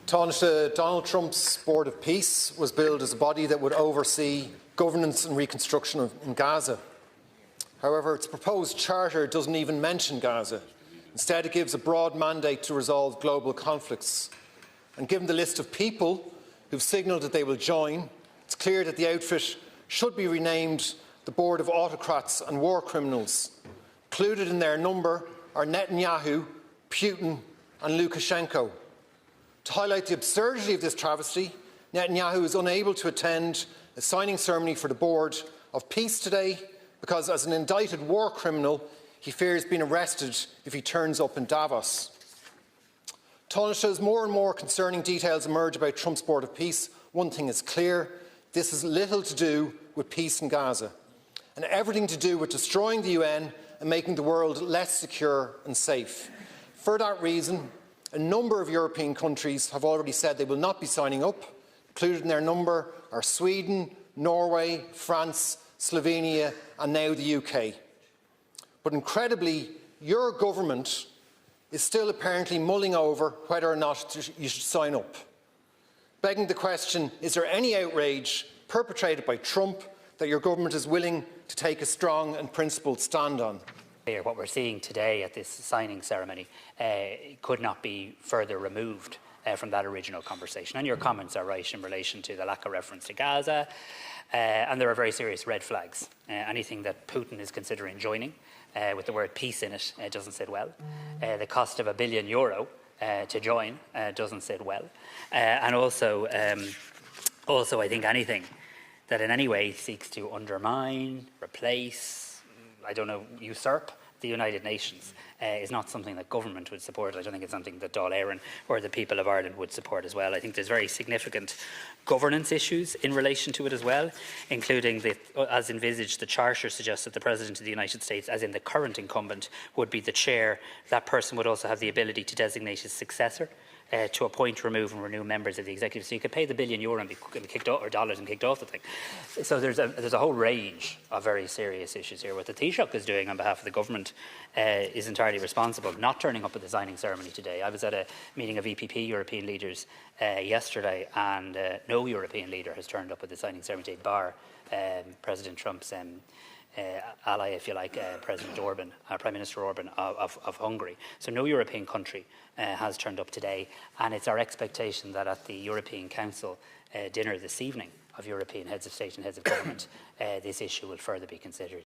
Tánaiste, Donald Trump's Board of Peace was billed as a body that would oversee governance and reconstruction in Gaza. However, its proposed charter doesn't even mention Gaza. Instead, it gives a broad mandate to resolve global conflicts. And given the list of people who've signalled that they will join, it's clear that the outfit should be renamed the Board of Autocrats and War Criminals. Included in their number are Netanyahu, Putin and Lukashenko. To highlight the absurdity of this travesty, Netanyahu is unable to attend a signing ceremony for the Board of Peace today because, as an indicted war criminal, he fears being arrested if he turns up in Davos. Tánaiste, as more and more concerning details emerge about Trump's Board of Peace, one thing is clear: this has little to do with peace in Gaza, and everything to do with destroying the UN and making the world less secure and safe. For that reason, a number of European countries have already said they will not be signing up. Included in their number are Sweden, Norway, France, Slovenia and now the UK. But incredibly, your government is still apparently mulling over whether or not you should sign up. Begging the question, is there any outrage perpetrated by Trump that your government is willing to take a strong and principled stand on? What we're seeing today at this signing ceremony could not be further removed from that original conversation. And your comments are right in relation to the lack of reference to Gaza, and there are very serious red flags. Anything that Putin is considering joining with the word peace in it doesn't sit well. The cost of €1 billion to join doesn't sit well. And also I think anything that in any way seeks to undermine, replace, usurp the United Nations is not something that government would support. I don't think it's something that Dáil Éireann or the people of Ireland would support as well. I think there's very significant governance issues in relation to it as well, including, as envisaged, the Charter suggests that the President of the United States, as in the current incumbent, would be the chair. That person would also have the ability to designate his successor, to appoint, remove and renew members of the executive. So you could pay the €1 billion and be kicked off, or dollars and kicked off the thing. So there's a whole range of very serious issues here. What the Taoiseach is doing on behalf of the government is entirely responsible. Not turning up at the signing ceremony today. I was at a meeting of EPP European leaders yesterday, and no European leader has turned up at the signing ceremony, bar President Trump's ally, if you like, President Orban, Prime Minister Orban of Hungary. So no European country has turned up today, and it's our expectation that at the European Council dinner this evening of European heads of state and heads of government, this issue will further be considered.